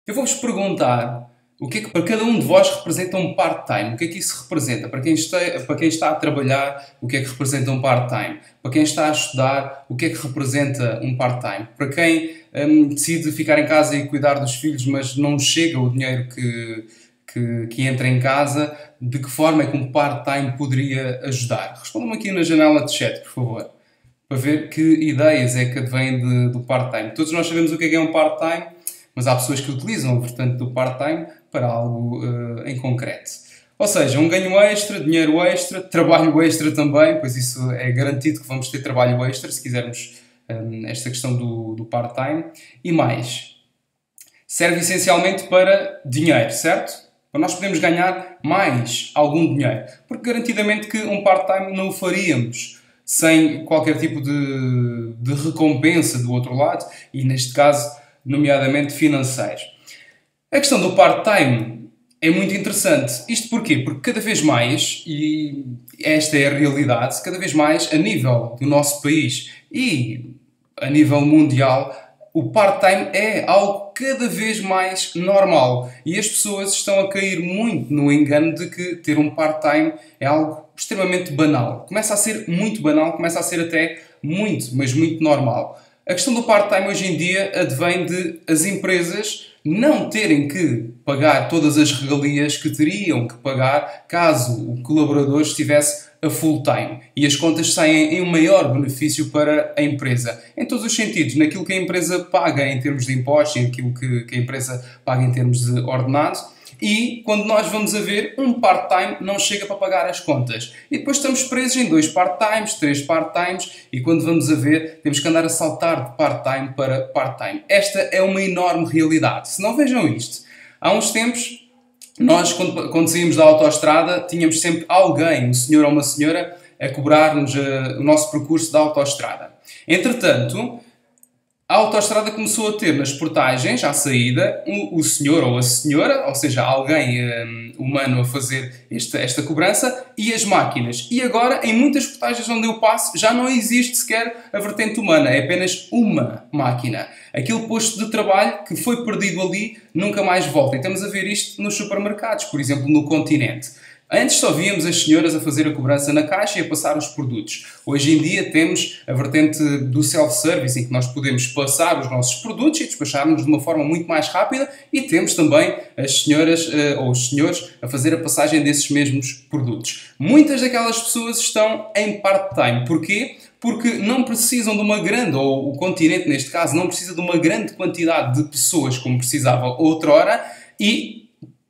Eu vou-vos perguntar o que é que para cada um de vós representa um part-time. O que é que isso representa? Para quem está a trabalhar, o que é que representa um part-time? Para quem está a estudar, o que é que representa um part-time? Para quem decide ficar em casa e cuidar dos filhos, mas não chega o dinheiro que entra em casa, de que forma é que um part-time poderia ajudar? Respondam-me aqui na janela de chat, por favor, para ver que ideias é que advêm do part-time. Todos nós sabemos o que é um part-time, mas há pessoas que utilizam, portanto, do part-time para algo em concreto. Ou seja, um ganho extra, dinheiro extra, trabalho extra também, pois isso é garantido que vamos ter trabalho extra, se quisermos esta questão do part-time. E mais, serve essencialmente para dinheiro, certo? Para nós podermos ganhar mais algum dinheiro. Porque garantidamente que um part-time não o faríamos sem qualquer tipo de recompensa do outro lado, e neste caso, nomeadamente financeiros. A questão do part-time é muito interessante. Isto porquê? Porque cada vez mais, e esta é a realidade, cada vez mais a nível do nosso país e a nível mundial, o part-time é algo cada vez mais normal. E as pessoas estão a cair muito no engano de que ter um part-time é algo extremamente banal. Começa a ser muito banal, começa a ser até muito, mas muito normal. A questão do part-time hoje em dia advém de as empresas não terem que pagar todas as regalias que teriam que pagar caso o colaborador estivesse a full-time. E as contas saem em um maior benefício para a empresa. Em todos os sentidos. Naquilo que a empresa paga em termos de impostos, naquilo que a empresa paga em termos de ordenado. E quando nós vamos a ver, um part-time não chega para pagar as contas. E depois estamos presos em 2 part-times, 3 part-times, e quando vamos a ver, temos que andar a saltar de part-time para part-time. Esta é uma enorme realidade. Se não vejam isto, há uns tempos, nós quando saímos da autoestrada, tínhamos sempre alguém, um senhor ou uma senhora, a cobrar-nos o nosso percurso da autoestrada. Entretanto, a autoestrada começou a ter nas portagens, à saída, o senhor ou a senhora, ou seja, alguém humano a fazer esta cobrança, e as máquinas. E agora, em muitas portagens onde eu passo, já não existe sequer a vertente humana, é apenas uma máquina. Aquele posto de trabalho que foi perdido ali nunca mais volta. E estamos a ver isto nos supermercados, por exemplo, no continente. Antes só víamos as senhoras a fazer a cobrança na caixa e a passar os produtos. Hoje em dia temos a vertente do self-service, em que nós podemos passar os nossos produtos e despachar-nos de uma forma muito mais rápida, e temos também as senhoras ou os senhores a fazer a passagem desses mesmos produtos. Muitas daquelas pessoas estão em part-time. Porquê? Porque não precisam de uma grande, ou o continente neste caso, não precisa de uma grande quantidade de pessoas como precisava outrora, e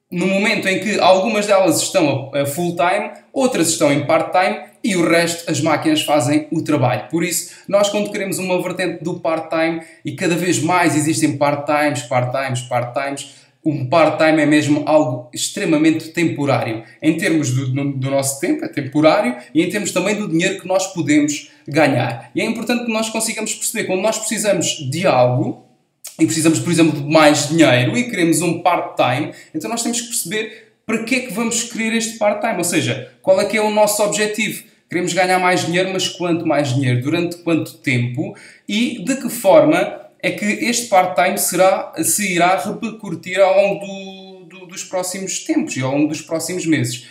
no momento em que algumas delas estão a full-time, outras estão em part-time e o resto, as máquinas fazem o trabalho. Por isso, nós quando queremos uma vertente do part-time, e cada vez mais existem part-times, um part-time é mesmo algo extremamente temporário. Em termos do nosso tempo, é temporário, e em termos também do dinheiro que nós podemos ganhar. E é importante que nós consigamos perceber, quando nós precisamos de algo, e precisamos, por exemplo, de mais dinheiro e queremos um part-time, então nós temos que perceber para que é que vamos querer este part-time. Ou seja, qual é que é o nosso objetivo? Queremos ganhar mais dinheiro, mas quanto mais dinheiro? Durante quanto tempo? E de que forma é que este part-time se irá repercutir ao longo dos próximos tempos e ao longo dos próximos meses?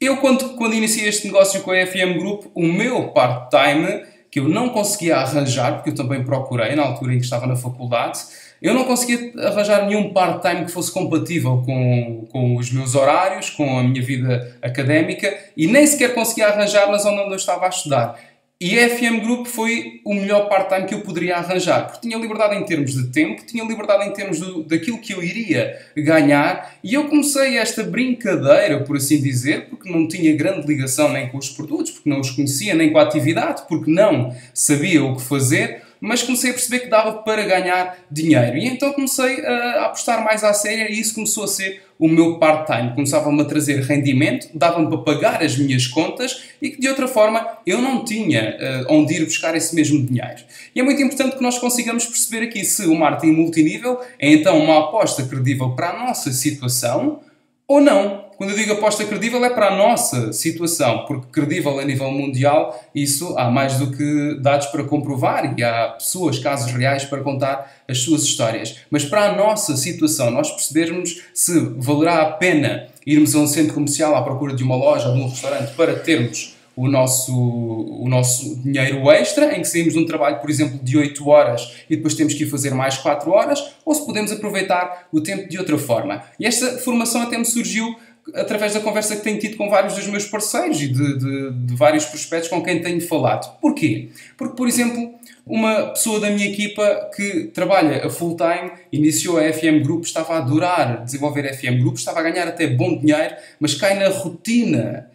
Eu, quando iniciei este negócio com a FM Group, o meu part-time, que eu não conseguia arranjar, porque eu também procurei na altura em que estava na faculdade, eu não conseguia arranjar nenhum part-time que fosse compatível com os meus horários, com a minha vida académica, e nem sequer conseguia arranjar na zona onde eu estava a estudar. E a FM Group foi o melhor part-time que eu poderia arranjar, porque tinha liberdade em termos de tempo, tinha liberdade em termos daquilo que eu iria ganhar, e eu comecei esta brincadeira, por assim dizer, porque não tinha grande ligação nem com os produtos, porque não os conhecia, nem com a atividade, porque não sabia o que fazer, mas comecei a perceber que dava para ganhar dinheiro. E então comecei a apostar mais à séria, e isso começou a ser o meu part-time. Começava-me a trazer rendimento, dava-me para pagar as minhas contas, e que de outra forma eu não tinha onde ir buscar esse mesmo dinheiro. E é muito importante que nós consigamos perceber aqui se o marketing multinível é então uma aposta credível para a nossa situação ou não. Quando eu digo aposta credível é para a nossa situação, porque credível a nível mundial, isso há mais do que dados para comprovar e há pessoas, casos reais para contar as suas histórias. Mas para a nossa situação, nós percebermos se valerá a pena irmos a um centro comercial à procura de uma loja ou de um restaurante para termos o nosso dinheiro extra, em que saímos de um trabalho, por exemplo, de 8 horas e depois temos que ir fazer mais 4 horas, ou se podemos aproveitar o tempo de outra forma. E esta formação até me surgiu através da conversa que tenho tido com vários dos meus parceiros e de vários prospectos com quem tenho falado. Porquê? Porque, por exemplo, uma pessoa da minha equipa que trabalha a full time, iniciou a FM Group, estava a adorar desenvolver a FM Group, estava a ganhar até bom dinheiro, mas cai na rotina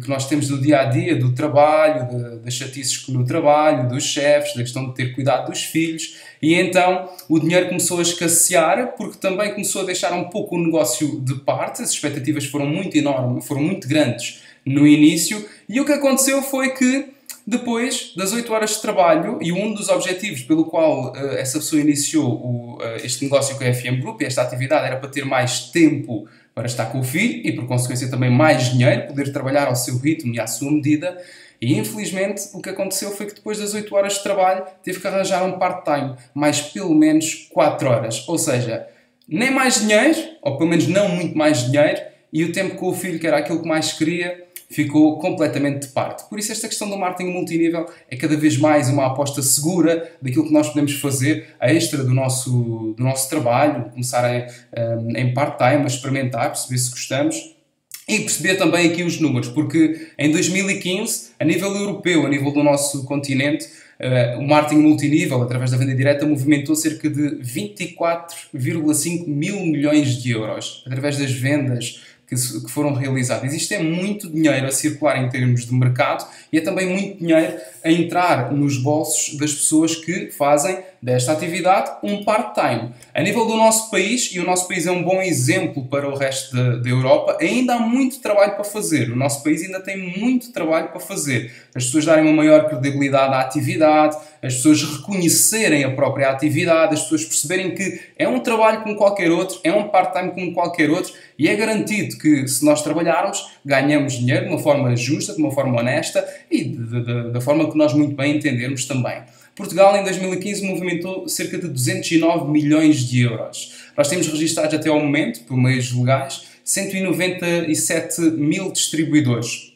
que nós temos do dia-a-dia, do trabalho, das chatices no trabalho, dos chefes, da questão de ter cuidado dos filhos, e então o dinheiro começou a escassear, porque também começou a deixar um pouco o negócio de parte, as expectativas foram muito enormes, foram muito grandes no início, e o que aconteceu foi que depois das 8 horas de trabalho, e um dos objetivos pelo qual essa pessoa iniciou este negócio com a FM Group, esta atividade, era para ter mais tempo para estar com o filho e, por consequência, também mais dinheiro, poder trabalhar ao seu ritmo e à sua medida. E, infelizmente, o que aconteceu foi que depois das 8 horas de trabalho teve que arranjar um part-time, mais pelo menos 4 horas. Ou seja, nem mais dinheiro, ou pelo menos não muito mais dinheiro, e o tempo com o filho, que era aquilo que mais queria, ficou completamente de parte. Por isso, esta questão do marketing multinível é cada vez mais uma aposta segura daquilo que nós podemos fazer a extra do nosso trabalho, começar em part-time, a experimentar, perceber se gostamos e perceber também aqui os números, porque em 2015, a nível europeu, a nível do nosso continente, o marketing multinível, através da venda direta, movimentou cerca de 24,5 mil milhões de euros, através das vendas que foram realizadas. Isto é muito dinheiro a circular em termos de mercado e é também muito dinheiro a entrar nos bolsos das pessoas que fazem desta atividade um part-time. A nível do nosso país, e o nosso país é um bom exemplo para o resto da Europa, ainda há muito trabalho para fazer. O nosso país ainda tem muito trabalho para fazer. As pessoas darem uma maior credibilidade à atividade, as pessoas reconhecerem a própria atividade, as pessoas perceberem que é um trabalho como qualquer outro, é um part-time como qualquer outro, e é garantido que, se nós trabalharmos, ganhamos dinheiro de uma forma justa, de uma forma honesta e da forma que nós muito bem entendermos também. Portugal, em 2015, movimentou cerca de 209 milhões de euros. Nós temos registrados até ao momento, por meios legais, 197 mil distribuidores.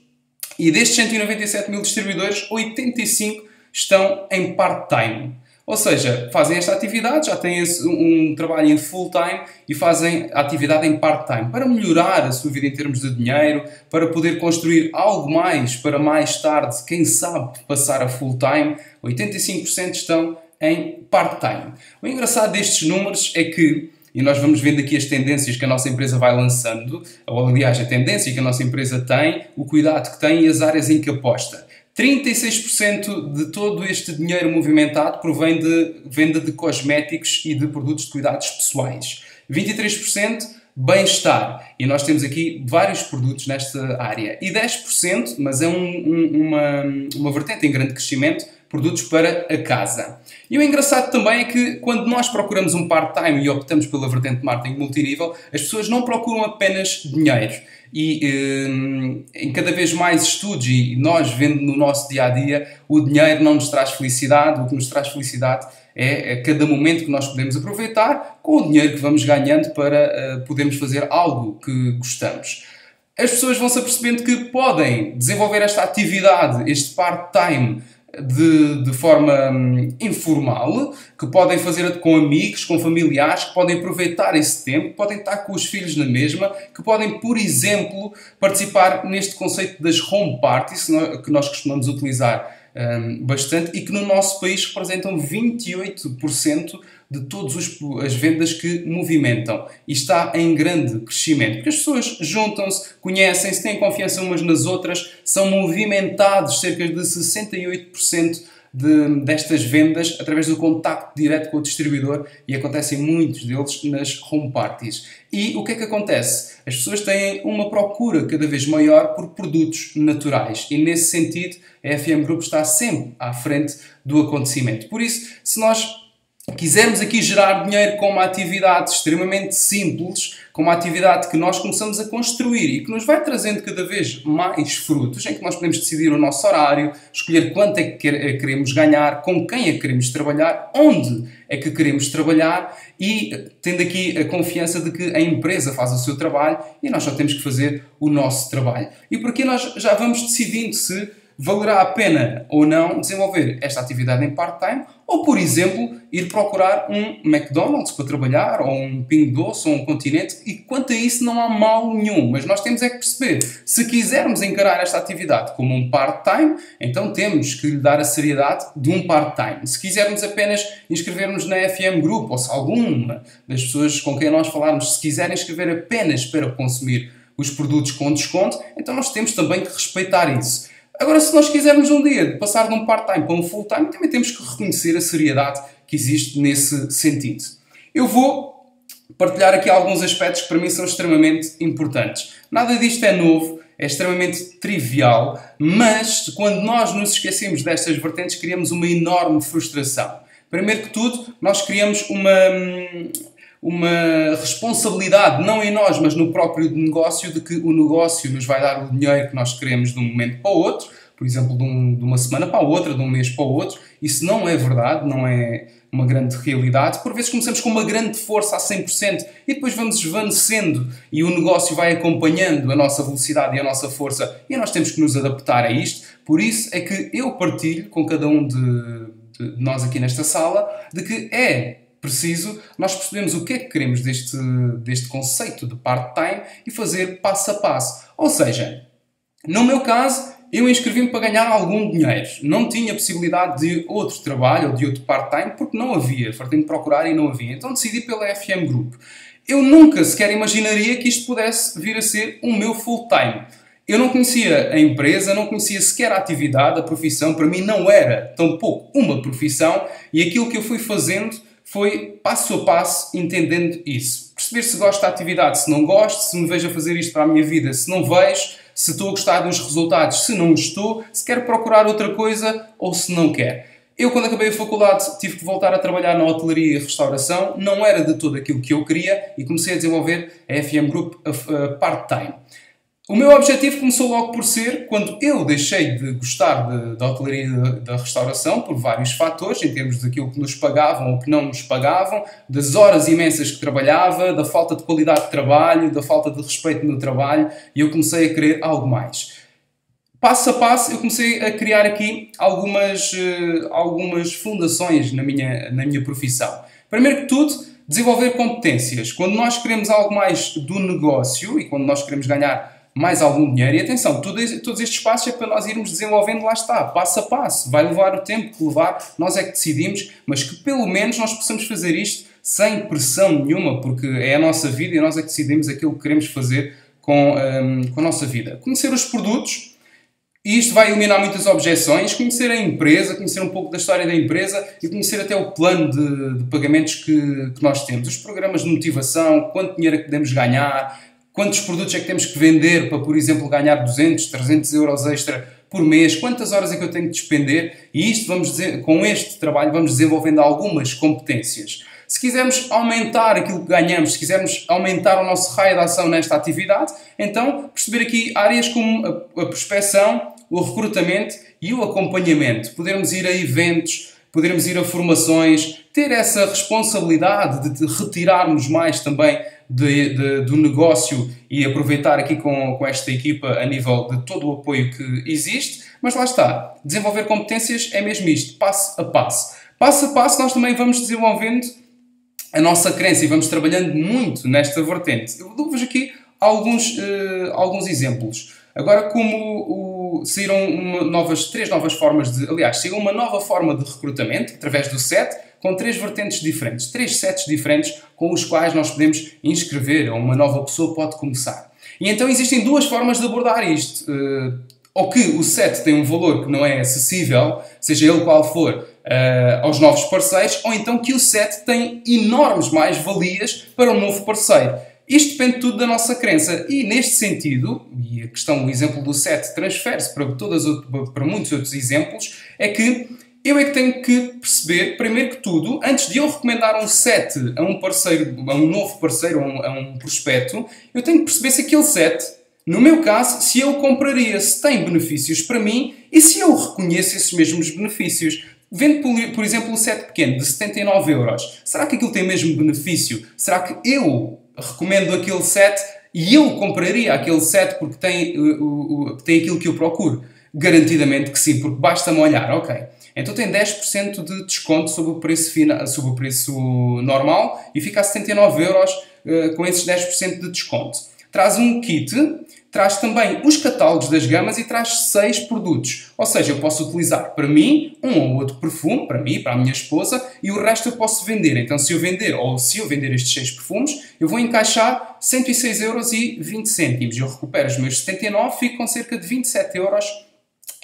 E destes 197 mil distribuidores, 85 estão em part-time. Ou seja, fazem esta atividade, já têm um trabalho em full-time e fazem a atividade em part-time para melhorar a sua vida em termos de dinheiro, para poder construir algo mais para mais tarde, quem sabe, passar a full-time. 85% estão em part-time. O engraçado destes números é que, e nós vamos vendo aqui as tendências que a nossa empresa vai lançando, ou aliás, a tendência que a nossa empresa tem, o cuidado que tem e as áreas em que aposta. 36% de todo este dinheiro movimentado provém de venda de cosméticos e de produtos de cuidados pessoais. 23% bem-estar. E nós temos aqui vários produtos nesta área. E 10%, mas é uma vertente em grande crescimento, produtos para a casa. E o engraçado também é que quando nós procuramos um part-time e optamos pela vertente de marketing multinível, as pessoas não procuram apenas dinheiro. E em cada vez mais estudos, e nós vendo no nosso dia-a-dia, o dinheiro não nos traz felicidade. O que nos traz felicidade é cada momento que nós podemos aproveitar com o dinheiro que vamos ganhando para podermos fazer algo que gostamos. As pessoas vão se apercebendo que podem desenvolver esta atividade, este part-time, de forma informal, que podem fazer com amigos, com familiares, que podem aproveitar esse tempo, que podem estar com os filhos na mesma, que podem, por exemplo, participar neste conceito das home parties, que nós costumamos utilizar bastante e que no nosso país representam 28% de todas as vendas que movimentam. E está em grande crescimento. Porque as pessoas juntam-se, conhecem-se, têm confiança umas nas outras, são movimentados cerca de 68% destas vendas através do contacto direto com o distribuidor e acontecem muitos deles nas home parties. E o que é que acontece? As pessoas têm uma procura cada vez maior por produtos naturais e nesse sentido a FM Group está sempre à frente do acontecimento. Por isso, se nós quisermos aqui gerar dinheiro com uma atividade extremamente simples, com uma atividade que nós começamos a construir e que nos vai trazendo cada vez mais frutos, em que nós podemos decidir o nosso horário, escolher quanto é que queremos ganhar, com quem é que queremos trabalhar, onde é que queremos trabalhar e tendo aqui a confiança de que a empresa faz o seu trabalho e nós só temos que fazer o nosso trabalho. E por aqui nós já vamos decidindo se valerá a pena ou não desenvolver esta atividade em part-time ou, por exemplo, ir procurar um McDonald's para trabalhar ou um Pingo Doce ou um Continente e quanto a isso não há mal nenhum. Mas nós temos é que perceber, se quisermos encarar esta atividade como um part-time, então temos que lhe dar a seriedade de um part-time. Se quisermos apenas inscrever-nos na FM Group ou se alguma das pessoas com quem nós falarmos se quiserem inscrever apenas para consumir os produtos com desconto, então nós temos também que respeitar isso. Agora, se nós quisermos um dia passar de um part-time para um full-time, também temos que reconhecer a seriedade que existe nesse sentido. Eu vou partilhar aqui alguns aspectos que para mim são extremamente importantes. Nada disto é novo, é extremamente trivial, mas quando nós nos esquecemos destas vertentes, criamos uma enorme frustração. Primeiro que tudo, nós criamos uma responsabilidade, não em nós, mas no próprio negócio, de que o negócio nos vai dar o dinheiro que nós queremos de um momento para o outro, por exemplo, de uma semana para a outra, de um mês para o outro. Isso não é verdade, não é uma grande realidade. Por vezes começamos com uma grande força a 100% e depois vamos desvanecendo e o negócio vai acompanhando a nossa velocidade e a nossa força e nós temos que nos adaptar a isto. Por isso é que eu partilho com cada um de nós aqui nesta sala de que é preciso nós percebemos o que é que queremos deste conceito de part-time e fazer passo a passo. Ou seja, no meu caso, eu inscrevi-me para ganhar algum dinheiro. Não tinha possibilidade de outro trabalho ou de outro part-time porque não havia. Fartei de procurar e não havia. Então decidi pela FM Group. Eu nunca sequer imaginaria que isto pudesse vir a ser o meu full-time. Eu não conhecia a empresa, não conhecia sequer a atividade, a profissão. Para mim não era tampouco uma profissão e aquilo que eu fui fazendo foi passo a passo entendendo isso. Perceber se gosto da atividade, se não gosto, se me vejo a fazer isto para a minha vida, se não vejo, se estou a gostar dos resultados, se não estou, se quero procurar outra coisa ou se não quero. Eu, quando acabei a faculdade, tive que voltar a trabalhar na hotelaria e restauração. Não era de todo aquilo que eu queria e comecei a desenvolver a FM Group part-time. O meu objetivo começou logo por ser quando eu deixei de gostar da hotelaria e da restauração por vários fatores, em termos daquilo que nos pagavam ou que não nos pagavam, das horas imensas que trabalhava, da falta de qualidade de trabalho, da falta de respeito no trabalho, e eu comecei a querer algo mais. Passo a passo, eu comecei a criar aqui algumas fundações na minha profissão. Primeiro que tudo, desenvolver competências. Quando nós queremos algo mais do negócio e quando nós queremos ganhar mais algum dinheiro, e atenção, todos estes passos é para nós irmos desenvolvendo, lá está, passo a passo. Vai levar o tempo que levar, nós é que decidimos, mas que pelo menos nós possamos fazer isto sem pressão nenhuma, porque é a nossa vida e nós é que decidimos aquilo que queremos fazer com a nossa vida. Conhecer os produtos, e isto vai eliminar muitas objeções, conhecer a empresa, conhecer um pouco da história da empresa e conhecer até o plano de pagamentos que nós temos, os programas de motivação, quanto dinheiro é que podemos ganhar, quantos produtos é que temos que vender para, por exemplo, ganhar 200, 300 euros extra por mês, quantas horas é que eu tenho que despender, e isto com este trabalho vamos desenvolvendo algumas competências. Se quisermos aumentar aquilo que ganhamos, se quisermos aumentar o nosso raio de ação nesta atividade, então perceber aqui áreas como a prospecção, o recrutamento e o acompanhamento. Podermos ir a eventos, podermos ir a formações, ter essa responsabilidade de retirarmos mais também do negócio e aproveitar aqui com esta equipa a nível de todo o apoio que existe. Mas lá está, desenvolver competências é mesmo isto, passo a passo. Passo a passo nós também vamos desenvolvendo a nossa crença e vamos trabalhando muito nesta vertente. Eu dou-vos aqui alguns exemplos. Agora, como saíram três novas formas saiu uma nova forma de recrutamento, através do SET, com três vertentes diferentes, três sets diferentes com os quais nós podemos inscrever, ou uma nova pessoa pode começar. E então existem duas formas de abordar isto. Ou que o SET tem um valor que não é acessível, seja ele qual for, aos novos parceiros, ou então que o SET tem enormes mais-valias para um novo parceiro. Isto depende tudo da nossa crença e, neste sentido, e o exemplo do SET transfere-se para muitos outros exemplos, é que eu é que tenho que perceber, primeiro que tudo, antes de eu recomendar um set a um parceiro, a um novo parceiro, a um prospecto, eu tenho que perceber se aquele set, no meu caso, se eu compraria, se tem benefícios para mim e se eu reconheço esses mesmos benefícios. Vendo, por exemplo, um set pequeno de 79€, será que aquilo tem mesmo benefício? Será que eu recomendo aquele set e eu compraria aquele set porque tem aquilo que eu procuro? Garantidamente que sim, porque basta-me olhar, ok. Então tem 10% de desconto sobre o preço normal e fica a 79€ com esses 10% de desconto. Traz um kit, traz também os catálogos das gamas e traz 6 produtos. Ou seja, eu posso utilizar para mim um ou outro perfume, para mim, para a minha esposa, e o resto eu posso vender. Então se eu vender estes 6 perfumes, eu vou encaixar 106,20€. Eu recupero os meus 79, fico com cerca de 27€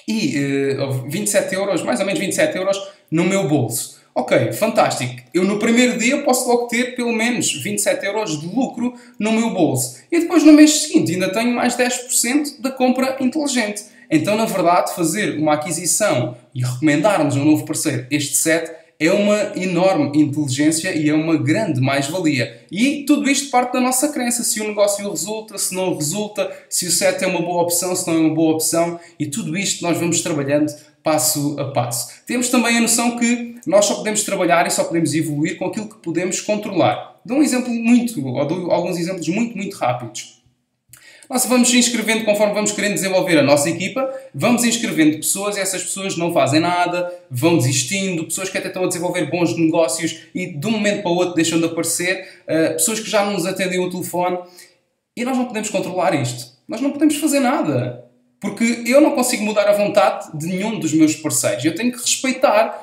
e 27€, mais ou menos 27€ no meu bolso. Ok, fantástico. Eu no primeiro dia posso logo ter pelo menos 27€ de lucro no meu bolso. E depois no mês seguinte ainda tenho mais 10% da compra inteligente. Então, na verdade, fazer uma aquisição e recomendarmos a um novo parceiro este set é uma enorme inteligência e é uma grande mais-valia. E tudo isto parte da nossa crença. Se o negócio resulta, se não resulta, se o set é uma boa opção, se não é uma boa opção. E tudo isto nós vamos trabalhando passo a passo. Temos também a noção que nós só podemos trabalhar e só podemos evoluir com aquilo que podemos controlar. Dou alguns exemplos muito rápidos. Nós vamos inscrevendo, conforme vamos querendo desenvolver a nossa equipa, vamos inscrevendo pessoas e essas pessoas não fazem nada, vão desistindo, pessoas que até estão a desenvolver bons negócios e de um momento para o outro deixam de aparecer, pessoas que já não nos atendem o telefone. E nós não podemos controlar isto. Nós não podemos fazer nada. Porque eu não consigo mudar a vontade de nenhum dos meus parceiros. Eu tenho que respeitar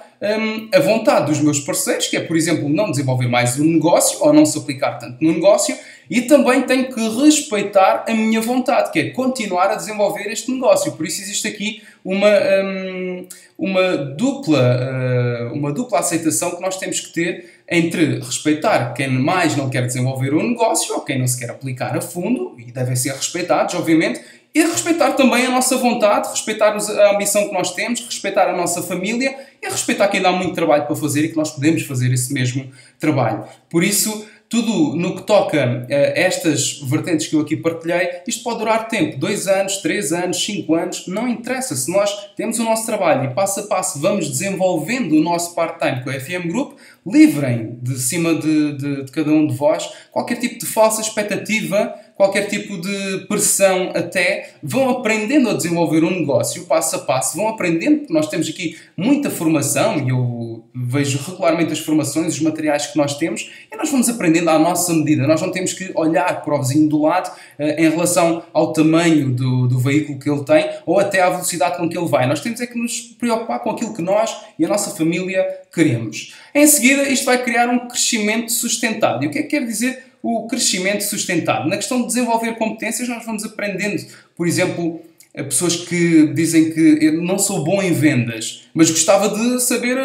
a vontade dos meus parceiros, que é, por exemplo, não desenvolver mais um negócio ou não se aplicar tanto no negócio, e também tenho que respeitar a minha vontade, que é continuar a desenvolver este negócio. Por isso existe aqui uma dupla aceitação que nós temos que ter entre respeitar quem mais não quer desenvolver o negócio ou quem não se quer aplicar a fundo, e devem ser respeitados, obviamente, e respeitar também a nossa vontade, respeitar a ambição que nós temos, respeitar a nossa família e respeitar que ainda há muito trabalho para fazer e que nós podemos fazer esse mesmo trabalho. Por isso, tudo no que toca a estas vertentes que eu aqui partilhei, isto pode durar tempo, 2 anos, 3 anos, 5 anos, não interessa. Se nós temos o nosso trabalho e passo a passo vamos desenvolvendo o nosso part-time com a FM Group, livrem de cima de cada um de vós qualquer tipo de falsa expectativa, qualquer tipo de pressão até, vão aprendendo a desenvolver um negócio passo a passo, vão aprendendo, porque nós temos aqui muita formação e eu vejo regularmente as formações, os materiais que nós temos e nós vamos aprendendo à nossa medida. Nós não temos que olhar para o vizinho do lado em relação ao tamanho do veículo que ele tem ou até à velocidade com que ele vai. Nós temos é que nos preocupar com aquilo que nós e a nossa família queremos. Em seguida, isto vai criar um crescimento sustentado. E o que é que quer dizer o crescimento sustentado? Na questão de desenvolver competências, nós vamos aprendendo, por exemplo, pessoas que dizem que eu não sou bom em vendas, mas gostava de saber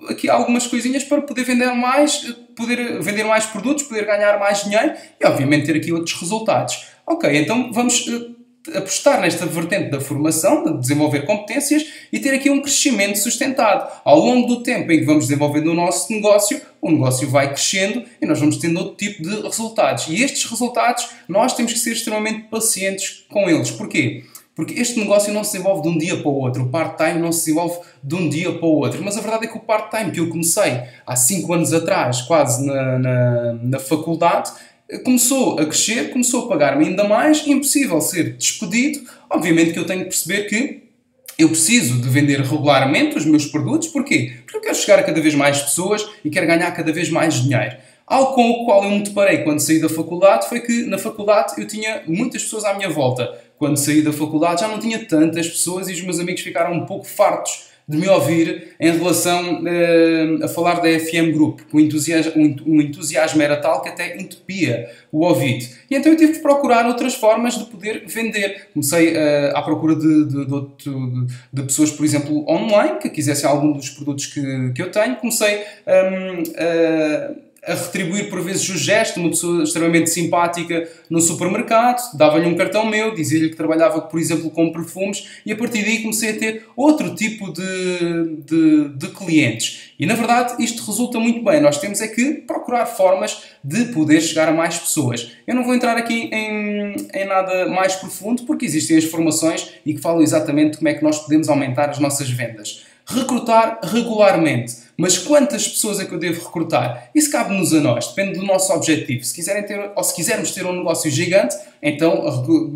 aqui algumas coisinhas para poder vender mais produtos, poder ganhar mais dinheiro e, obviamente, ter aqui outros resultados. Ok, então vamos apostar nesta vertente da formação, de desenvolver competências e ter aqui um crescimento sustentado. Ao longo do tempo em que vamos desenvolvendo o nosso negócio, o negócio vai crescendo e nós vamos tendo outro tipo de resultados. E estes resultados, nós temos que ser extremamente pacientes com eles. Porquê? Porque este negócio não se desenvolve de um dia para o outro. O part-time não se desenvolve de um dia para o outro. Mas a verdade é que o part-time que eu comecei há 5 anos atrás, quase na faculdade, começou a crescer, começou a pagar-me ainda mais, impossível ser despedido. Obviamente que eu tenho que perceber que eu preciso de vender regularmente os meus produtos. Porquê? Porque eu quero chegar a cada vez mais pessoas e quero ganhar cada vez mais dinheiro. Algo com o qual eu me deparei quando saí da faculdade foi que na faculdade eu tinha muitas pessoas à minha volta. Quando saí da faculdade já não tinha tantas pessoas e os meus amigos ficaram um pouco fartos de me ouvir em relação a falar da FM Group. O entusiasmo era tal que até entupia o ouvido. E então eu tive que procurar outras formas de poder vender. Comecei à procura de pessoas, por exemplo, online, que quisessem algum dos produtos que eu tenho. Comecei a retribuir por vezes o gesto, uma pessoa extremamente simpática no supermercado, dava-lhe um cartão meu, dizia-lhe que trabalhava, por exemplo, com perfumes, e a partir daí comecei a ter outro tipo de clientes. E na verdade isto resulta muito bem, nós temos é que procurar formas de poder chegar a mais pessoas. Eu não vou entrar aqui em nada mais profundo, porque existem as formações e que falam exatamente como é que nós podemos aumentar as nossas vendas. Recrutar regularmente. Mas quantas pessoas é que eu devo recrutar? Isso cabe-nos a nós, depende do nosso objetivo. Se quisermos ter um negócio gigante, então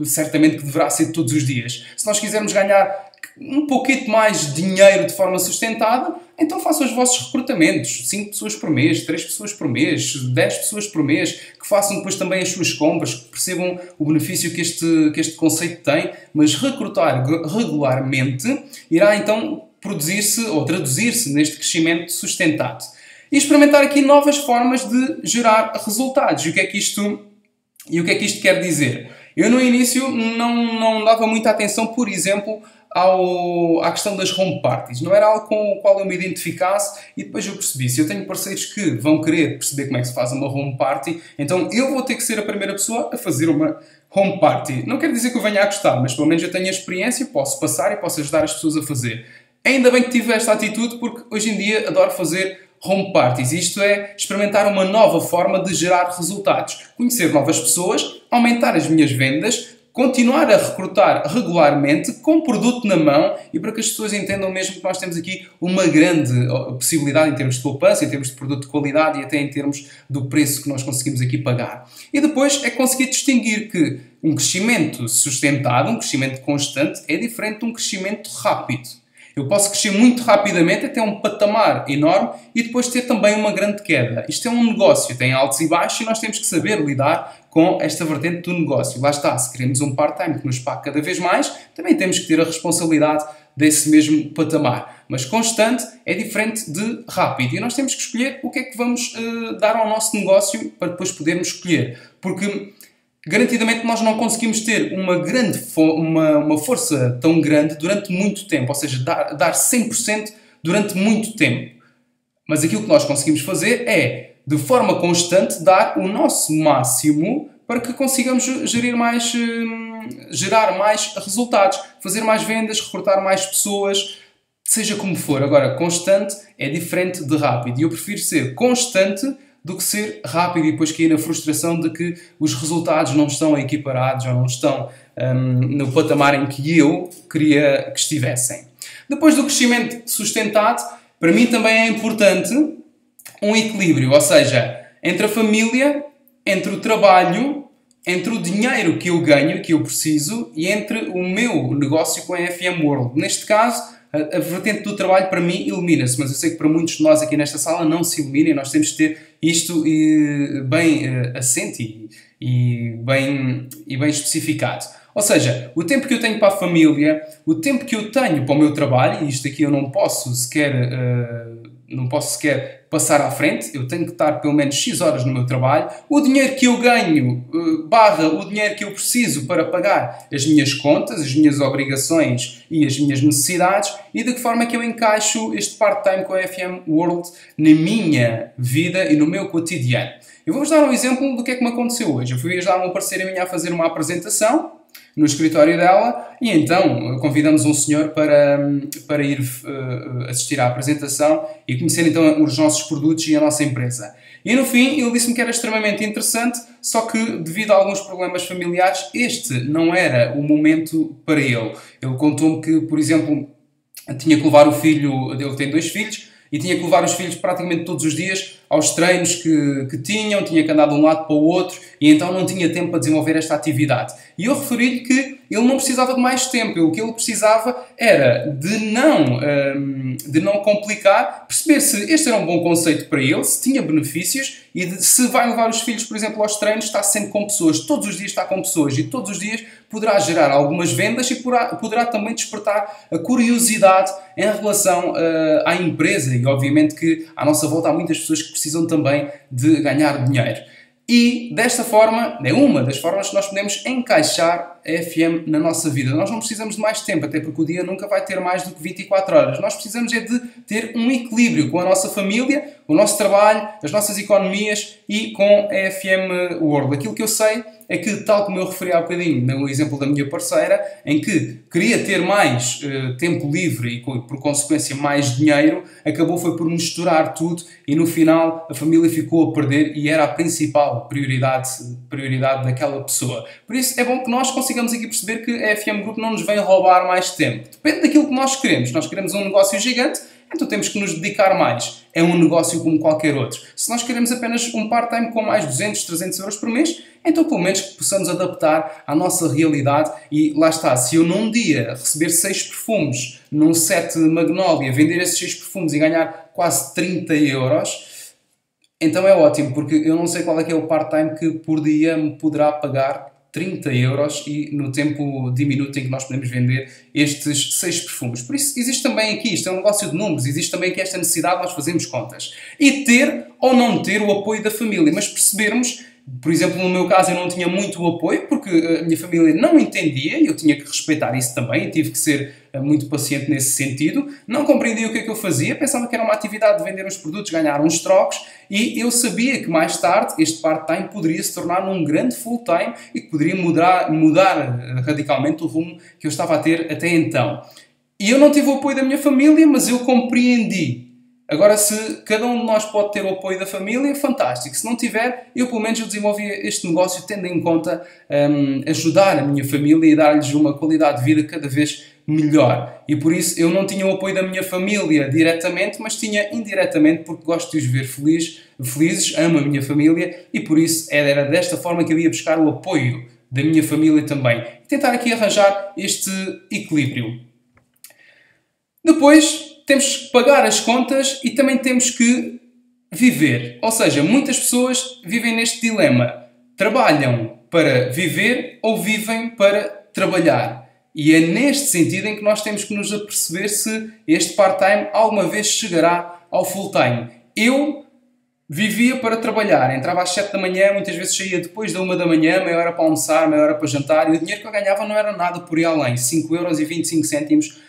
certamente que deverá ser todos os dias. Se nós quisermos ganhar um pouquinho mais de dinheiro de forma sustentada, então façam os vossos recrutamentos. 5 pessoas por mês, 3 pessoas por mês, 10 pessoas por mês, que façam depois também as suas compras, que percebam o benefício que este conceito tem, mas recrutar regularmente irá então produzir-se ou traduzir-se neste crescimento sustentado. E experimentar aqui novas formas de gerar resultados. E o que é que isto quer dizer? Eu no início não dava muita atenção, por exemplo, à questão das home parties. Não era algo com o qual eu me identificasse e depois eu percebi, se eu tenho parceiros que vão querer perceber como é que se faz uma home party, então eu vou ter que ser a primeira pessoa a fazer uma home party. Não quer dizer que eu venha a gostar, mas pelo menos eu tenho a experiência, posso passar e posso ajudar as pessoas a fazer. Ainda bem que tive esta atitude, porque hoje em dia adoro fazer home parties. Isto é experimentar uma nova forma de gerar resultados. Conhecer novas pessoas, aumentar as minhas vendas, continuar a recrutar regularmente, com produto na mão, e para que as pessoas entendam mesmo que nós temos aqui uma grande possibilidade em termos de poupança, em termos de produto de qualidade e até em termos do preço que nós conseguimos aqui pagar. E depois é conseguir distinguir que um crescimento sustentado, um crescimento constante, é diferente de um crescimento rápido. Eu posso crescer muito rapidamente até um patamar enorme e depois ter também uma grande queda. Isto é um negócio, tem altos e baixos e nós temos que saber lidar com esta vertente do negócio. Lá está, se queremos um part-time que nos pague cada vez mais, também temos que ter a responsabilidade desse mesmo patamar. Mas constante é diferente de rápido. E nós temos que escolher o que é que vamos dar ao nosso negócio para depois podermos escolher. Porque garantidamente nós não conseguimos ter uma força tão grande durante muito tempo, ou seja, dar 100% durante muito tempo. Mas aquilo que nós conseguimos fazer é, de forma constante, dar o nosso máximo para que consigamos gerar mais resultados, fazer mais vendas, recrutar mais pessoas, seja como for. Agora, constante é diferente de rápido. E eu prefiro ser constante do que ser rápido e depois cair na frustração de que os resultados não estão equiparados ou não estão no patamar em que eu queria que estivessem. Depois do crescimento sustentado, para mim também é importante um equilíbrio, ou seja, entre a família, entre o trabalho, entre o dinheiro que eu ganho, que eu preciso, e entre o meu negócio com a FM World. Neste caso, a vertente do trabalho para mim elimina-se, mas eu sei que para muitos de nós aqui nesta sala não se elimina e nós temos de ter isto bem assente e bem especificado. Ou seja, o tempo que eu tenho para a família, o tempo que eu tenho para o meu trabalho, e isto aqui eu não posso sequer passar à frente, eu tenho que estar pelo menos X horas no meu trabalho, o dinheiro que eu ganho, o dinheiro que eu preciso para pagar as minhas contas, as minhas obrigações e as minhas necessidades, e de que forma é que eu encaixo este part-time com a FM World na minha vida e no meu cotidiano. Eu vou-vos dar um exemplo do que é que me aconteceu hoje. Eu fui ajudar uma parceira minha a fazer uma apresentação no escritório dela e então convidamos um senhor para ir assistir à apresentação e conhecer então os nossos produtos e a nossa empresa. E no fim ele disse-me que era extremamente interessante, só que devido a alguns problemas familiares este não era o momento para ele. Ele contou-me que, por exemplo, tinha que levar o filho, ele tem 2 filhos, e tinha que levar os filhos praticamente todos os dias aos treinos que tinha que andar de um lado para o outro e então não tinha tempo para desenvolver esta atividade. E eu referi-lhe que ele não precisava de mais tempo, o que ele precisava era de não complicar, perceber se este era um bom conceito para ele, se tinha benefícios e se vai levar os filhos, por exemplo, aos treinos, está sempre com pessoas, todos os dias está com pessoas e todos os dias poderá gerar algumas vendas e poderá também despertar a curiosidade em relação à empresa e obviamente que à nossa volta há muitas pessoas que precisam também de ganhar dinheiro. E desta forma, é uma das formas que nós podemos encaixar a FM na nossa vida. Nós não precisamos de mais tempo, até porque o dia nunca vai ter mais do que 24 horas. Nós precisamos é de ter um equilíbrio com a nossa família, o nosso trabalho, as nossas economias e com a FM World. Aquilo que eu sei é que, tal como eu referi há bocadinho no exemplo da minha parceira, em que queria ter mais tempo livre e, por consequência, mais dinheiro, acabou foi por misturar tudo e, no final, a família ficou a perder e era a principal prioridade daquela pessoa. Por isso, é bom que nós consigamos aqui perceber que a FM Group não nos vem roubar mais tempo. Depende daquilo que nós queremos. Nós queremos um negócio gigante, então temos que nos dedicar mais. É um negócio como qualquer outro. Se nós queremos apenas um part-time com mais 200, 300 euros por mês, então pelo menos que possamos adaptar à nossa realidade e lá está. Se eu num dia receber 6 perfumes num set Magnolia, vender esses 6 perfumes e ganhar quase 30 euros, então é ótimo, porque eu não sei qual é que é o part-time que por dia me poderá pagar 30 euros e no tempo diminuto em que nós podemos vender estes 6 perfumes. Por isso, existe também aqui, isto é um negócio de números, existe também aqui esta necessidade de nós fazermos contas. E ter ou não ter o apoio da família, mas percebermos, por exemplo, no meu caso eu não tinha muito o apoio, porque a minha família não entendia, e eu tinha que respeitar isso também, tive que ser muito paciente nesse sentido, não compreendia o que é que eu fazia, pensava que era uma atividade de vender uns produtos, ganhar uns trocos, e eu sabia que mais tarde este part-time poderia se tornar num grande full-time e que poderia mudar radicalmente o rumo que eu estava a ter até então. E eu não tive o apoio da minha família, mas eu compreendi. Agora, se cada um de nós pode ter o apoio da família, fantástico. Se não tiver, eu pelo menos eu desenvolvi este negócio tendo em conta ajudar a minha família e dar-lhes uma qualidade de vida cada vez melhor. E por isso eu não tinha o apoio da minha família diretamente, mas tinha indiretamente porque gosto de os ver felizes, amo a minha família e por isso era desta forma que eu ia buscar o apoio da minha família também. E tentar aqui arranjar este equilíbrio. Depois temos que pagar as contas e também temos que viver. Ou seja, muitas pessoas vivem neste dilema. Trabalham para viver ou vivem para trabalhar. E é neste sentido em que nós temos que nos aperceber se este part-time alguma vez chegará ao full-time. Eu vivia para trabalhar. Entrava às 7 da manhã, muitas vezes saía depois da 1 da manhã, meia hora para almoçar, meia hora para jantar. E o dinheiro que eu ganhava não era nada por ir além. 5,25 €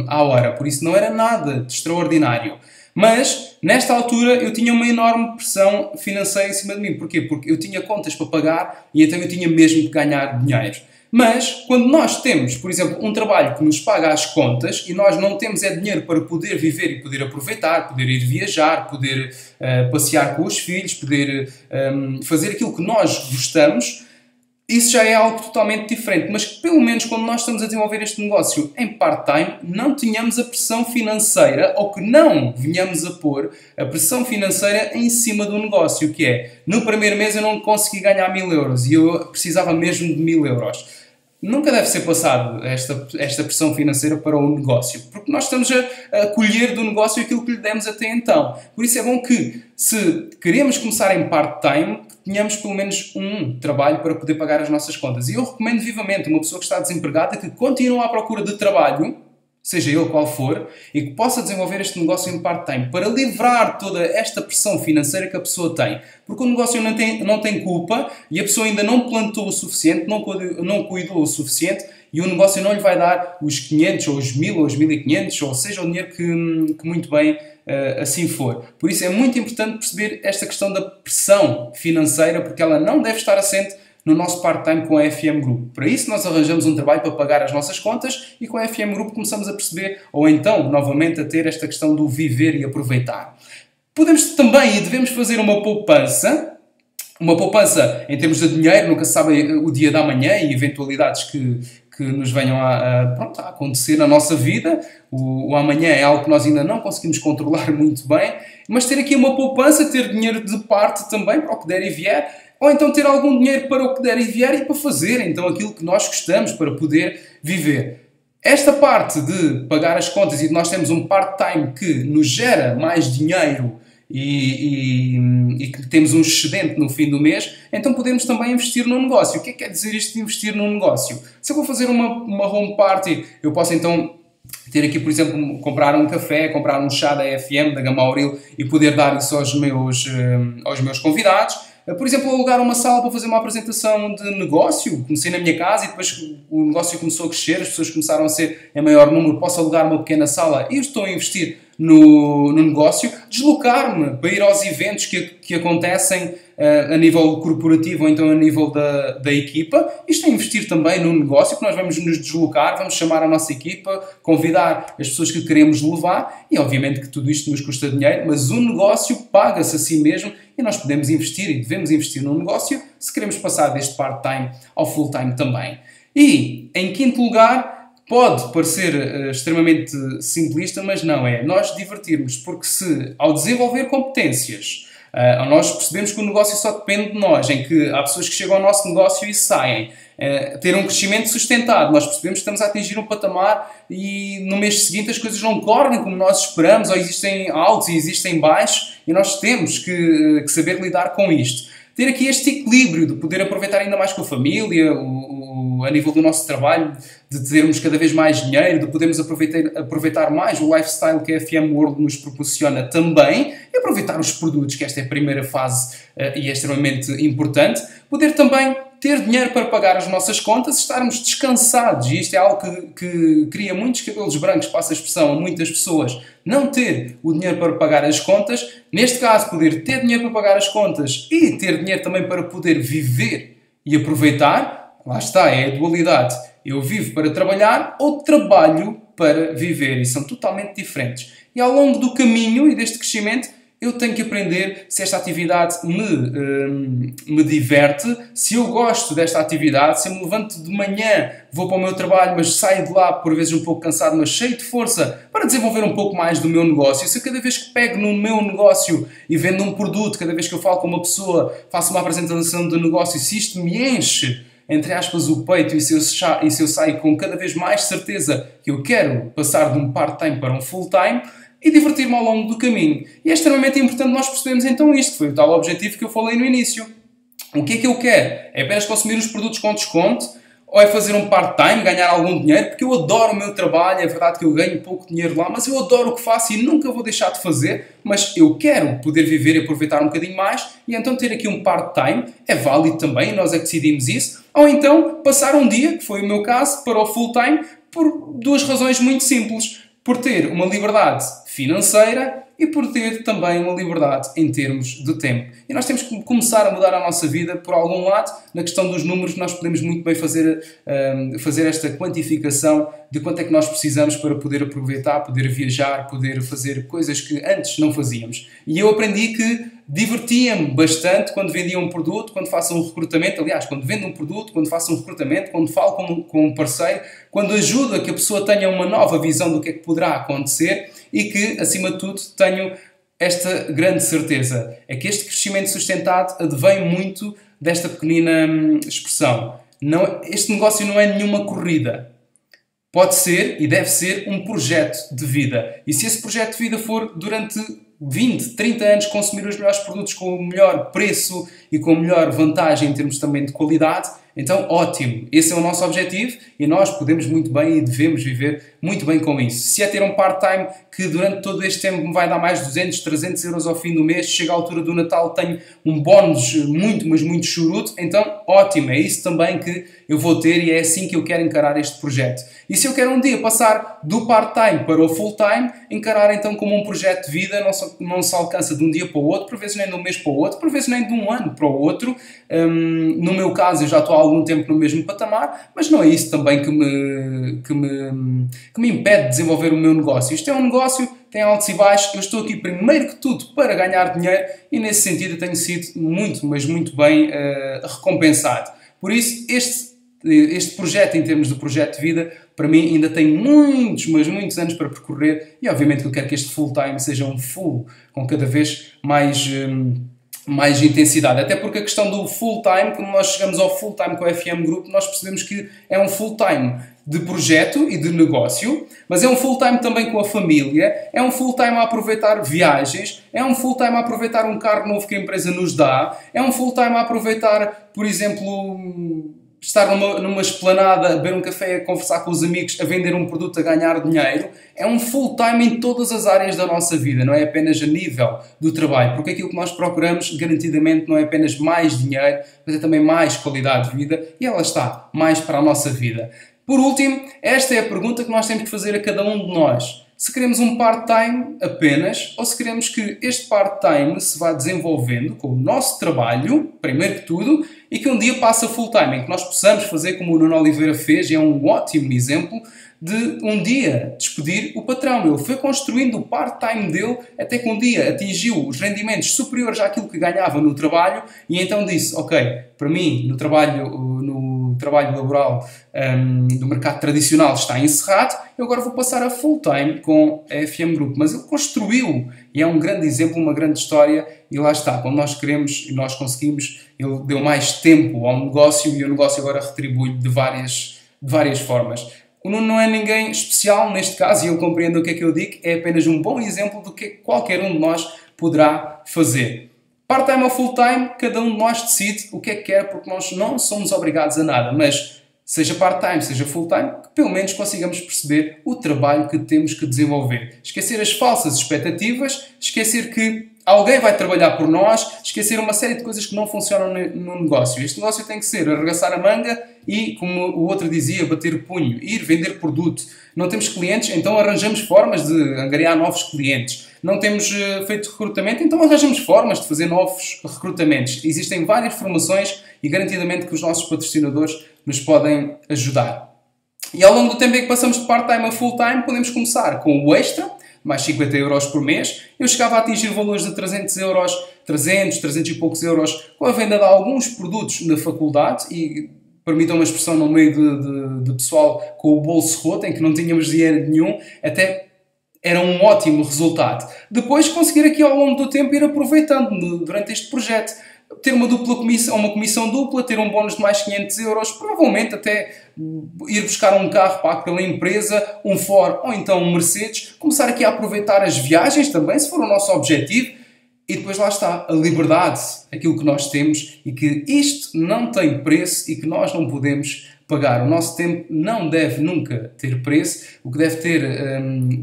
à hora. Por isso não era nada de extraordinário. Mas, nesta altura, eu tinha uma enorme pressão financeira em cima de mim. Porquê? Porque eu tinha contas para pagar e então eu tinha mesmo que ganhar dinheiro. Mas, quando nós temos, por exemplo, um trabalho que nos paga as contas e nós não temos dinheiro para poder viver e poder aproveitar, poder ir viajar, poder passear com os filhos, poder fazer aquilo que nós gostamos, isso já é algo totalmente diferente. Mas que, pelo menos, quando nós estamos a desenvolver este negócio em part-time, não tenhamos a pressão financeira ou que não venhamos a pôr a pressão financeira em cima do negócio, que é, no primeiro mês eu não consegui ganhar 1000 euros e eu precisava mesmo de 1000 euros. Nunca deve ser passado esta pressão financeira para o negócio, porque nós estamos a colher do negócio aquilo que lhe demos até então. Por isso é bom que, se queremos começar em part-time, tenhamos pelo menos um trabalho para poder pagar as nossas contas. E eu recomendo vivamente uma pessoa que está desempregada que continue à procura de trabalho, seja ele qual for, e que possa desenvolver este negócio em part-time para livrar toda esta pressão financeira que a pessoa tem. Porque o negócio não tem culpa e a pessoa ainda não plantou o suficiente, não cuidou o suficiente e o negócio não lhe vai dar os 500 ou os 1000 ou os 1500 ou seja o dinheiro que muito bem assim for. Por isso é muito importante perceber esta questão da pressão financeira porque ela não deve estar assente no nosso part-time com a FM Group. Para isso nós arranjamos um trabalho para pagar as nossas contas e com a FM Group começamos a perceber, ou então, novamente, a ter esta questão do viver e aproveitar. Podemos também e devemos fazer uma poupança em termos de dinheiro, nunca se sabe o dia da manhã e eventualidades que nos venham a acontecer na nossa vida. O amanhã é algo que nós ainda não conseguimos controlar muito bem, mas ter aqui uma poupança, ter dinheiro de parte também para o que der e vier, ou então ter algum dinheiro para o que der e vier e para fazer então aquilo que nós gostamos para poder viver. Esta parte de pagar as contas e de nós termos um part-time que nos gera mais dinheiro e que temos um excedente no fim do mês, então podemos também investir no negócio. O que é que quer dizer isto de investir no negócio? Se eu vou fazer uma home party, eu posso então ter aqui, por exemplo, comprar um café, comprar um chá da FM, da Gama Auril e poder dar isso aos meus convidados. Por exemplo, alugar uma sala para fazer uma apresentação de negócio. Comecei na minha casa e depois o negócio começou a crescer, as pessoas começaram a ser em maior número, posso alugar uma pequena sala e estou a investir no negócio. Deslocar-me para ir aos eventos que acontecem a nível corporativo ou então a nível da equipa. Isto é investir também no negócio, que nós vamos nos deslocar, vamos chamar a nossa equipa, convidar as pessoas que queremos levar e obviamente que tudo isto nos custa dinheiro, mas o negócio paga-se a si mesmo e nós podemos investir e devemos investir no negócio se queremos passar deste part-time ao full-time também. E, em quinto lugar, pode parecer extremamente simplista, mas não é. Nós divertirmos, porque se, ao desenvolver competências, nós percebemos que o negócio só depende de nós, em que há pessoas que chegam ao nosso negócio e saem. Ter um crescimento sustentado. Nós percebemos que estamos a atingir um patamar e no mês seguinte as coisas não correm como nós esperamos, ou existem altos e existem baixos, e nós temos que saber lidar com isto. Ter aqui este equilíbrio de poder aproveitar ainda mais com a família, a nível do nosso trabalho, de termos cada vez mais dinheiro, de podermos aproveitar mais o lifestyle que a FM World nos proporciona também, e aproveitar os produtos, que esta é a primeira fase e é extremamente importante. Poder também ter dinheiro para pagar as nossas contas, estarmos descansados, e isto é algo que cria muitos cabelos brancos, passa a expressão, a muitas pessoas, não ter o dinheiro para pagar as contas. Neste caso, poder ter dinheiro para pagar as contas e ter dinheiro também para poder viver e aproveitar. Lá está, é a dualidade. Eu vivo para trabalhar ou trabalho para viver, e são totalmente diferentes. E ao longo do caminho e deste crescimento, eu tenho que aprender se esta atividade me diverte, se eu gosto desta atividade, se eu me levanto de manhã, vou para o meu trabalho, mas saio de lá por vezes um pouco cansado, mas cheio de força para desenvolver um pouco mais do meu negócio. Se eu cada vez que pego no meu negócio e vendo um produto, cada vez que eu falo com uma pessoa, faço uma apresentação de negócio, se isto me enche, entre aspas, o peito, e se eu saio com cada vez mais certeza que eu quero passar de um part-time para um full-time, e divertir-me ao longo do caminho. E é extremamente importante nós percebermos então isto, que foi o tal objetivo que eu falei no início. O que é que eu quero? É apenas consumir os produtos com desconto? Ou é fazer um part-time, ganhar algum dinheiro? Porque eu adoro o meu trabalho, é verdade que eu ganho pouco dinheiro lá, mas eu adoro o que faço e nunca vou deixar de fazer, mas eu quero poder viver e aproveitar um bocadinho mais, e então ter aqui um part-time é válido também, nós é que decidimos isso. Ou então passar um dia, que foi o meu caso, para o full-time, por duas razões muito simples. Por ter uma liberdade financeira e por ter também uma liberdade em termos de tempo. E nós temos que começar a mudar a nossa vida por algum lado. Na questão dos números, nós podemos muito bem fazer esta quantificação de quanto é que nós precisamos para poder aproveitar, poder viajar, poder fazer coisas que antes não fazíamos. E eu aprendi que divertia-me bastante quando vendia um produto, quando faço um recrutamento, aliás, quando vendo um produto, quando faço um recrutamento, quando falo com um parceiro, quando ajudo a que a pessoa tenha uma nova visão do que é que poderá acontecer e que, acima de tudo, tenho esta grande certeza. É que este crescimento sustentado advém muito desta pequenina expressão. Este negócio não é nenhuma corrida. Pode ser e deve ser um projeto de vida. E se esse projeto de vida for durante 20, 30 anos consumir os melhores produtos com o melhor preço e com a melhor vantagem em termos também de qualidade, então ótimo, esse é o nosso objetivo e nós podemos muito bem e devemos viver muito bem com isso. Se é ter um part-time que durante todo este tempo me vai dar mais 200, 300 euros ao fim do mês, chega à altura do Natal, tenho um bónus muito, mas muito choruto, então ótimo, é isso também que eu vou ter e é assim que eu quero encarar este projeto. E se eu quero um dia passar do part-time para o full-time, encarar então como um projeto de vida, não se alcança de um dia para o outro, por vezes nem de um mês para o outro, por vezes nem de um ano para o outro. No meu caso, eu já estou há algum tempo no mesmo patamar, mas não é isso também que me impede de desenvolver o meu negócio. Isto é um negócio, tem altos e baixos, eu estou aqui primeiro que tudo para ganhar dinheiro e nesse sentido eu tenho sido muito, mas muito bem recompensado. Por isso, este projeto, em termos de projeto de vida, para mim ainda tem muitos, mas muitos anos para percorrer e obviamente que eu quero que este full-time seja um full, com cada vez mais intensidade. Até porque a questão do full-time, quando nós chegamos ao full-time com a FM Group, nós percebemos que é um full-time de projeto e de negócio, mas é um full-time também com a família, é um full-time a aproveitar viagens, é um full-time a aproveitar um carro novo que a empresa nos dá, é um full-time a aproveitar, por exemplo, estar numa esplanada, a beber um café, a conversar com os amigos, a vender um produto, a ganhar dinheiro, é um full time em todas as áreas da nossa vida, não é apenas a nível do trabalho, porque aquilo que nós procuramos, garantidamente, não é apenas mais dinheiro, mas é também mais qualidade de vida, e ela está mais para a nossa vida. Por último, esta é a pergunta que nós temos que fazer a cada um de nós. Se queremos um part-time apenas, ou se queremos que este part-time se vá desenvolvendo com o nosso trabalho, primeiro que tudo, e que um dia passe a full-time, em que nós possamos fazer como o Nuno Oliveira fez, e é um ótimo exemplo, de um dia despedir o patrão. Ele foi construindo o part-time dele até que um dia atingiu os rendimentos superiores àquilo que ganhava no trabalho e então disse, ok, para mim, no trabalho laboral do mercado tradicional está encerrado, eu agora vou passar a full-time com a FM Group. Mas ele construiu, e é um grande exemplo, uma grande história, e lá está, quando nós queremos e nós conseguimos, ele deu mais tempo ao negócio e o negócio agora retribui de várias formas. O Nuno não é ninguém especial neste caso, e eu compreendo o que é que eu digo, é apenas um bom exemplo do que qualquer um de nós poderá fazer. Part-time ou full-time, cada um de nós decide o que é que quer, porque nós não somos obrigados a nada, mas seja part-time, seja full-time, que pelo menos consigamos perceber o trabalho que temos que desenvolver. Esquecer as falsas expectativas, esquecer que alguém vai trabalhar por nós, esquecer uma série de coisas que não funcionam no negócio. Este negócio tem que ser arregaçar a manga e, como o outro dizia, bater o punho, ir vender produto. Não temos clientes, então arranjamos formas de angariar novos clientes. Não temos feito recrutamento, então arranjamos formas de fazer novos recrutamentos. Existem várias formações e garantidamente que os nossos patrocinadores nos podem ajudar. E ao longo do tempo em que passamos de part-time a full-time, podemos começar com o extra, mais 50 euros por mês. Eu chegava a atingir valores de 300 euros, 300 e poucos euros, com a venda de alguns produtos na faculdade e, permitam uma expressão no meio de pessoal com o bolso roto, em que não tínhamos dinheiro nenhum, até era um ótimo resultado. Depois conseguir aqui ao longo do tempo ir aproveitando durante este projeto. Ter uma comissão dupla, ter um bónus de mais 500 euros, provavelmente até ir buscar um carro pago pela empresa, um Ford ou então um Mercedes, começar aqui a aproveitar as viagens também, se for o nosso objetivo, e depois lá está, a liberdade, aquilo que nós temos e que isto não tem preço e que nós não podemos pagar. O nosso tempo não deve nunca ter preço, o que deve ter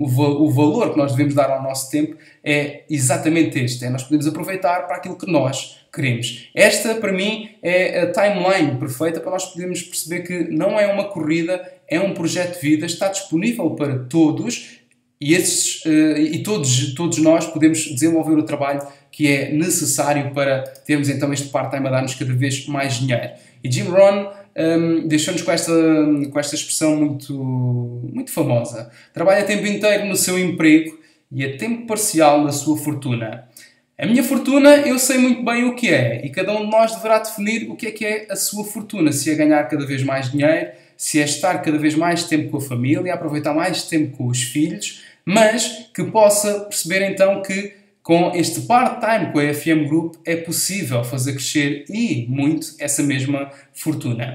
o valor que nós devemos dar ao nosso tempo é exatamente este, é nós podemos aproveitar para aquilo que nós queremos. Esta, para mim, é a timeline perfeita para nós podermos perceber que não é uma corrida, é um projeto de vida, está disponível para todos e todos nós podemos desenvolver o trabalho que é necessário para termos então este part-time a dar-nos cada vez mais dinheiro. E Jim Rohn deixou-nos com esta expressão muito famosa. Trabalha a tempo inteiro no seu emprego e a tempo parcial na sua fortuna. A minha fortuna eu sei muito bem o que é e cada um de nós deverá definir o que é a sua fortuna. Se é ganhar cada vez mais dinheiro, se é estar cada vez mais tempo com a família, aproveitar mais tempo com os filhos, mas que possa perceber então que com este part-time com a FM Group é possível fazer crescer e muito essa mesma fortuna.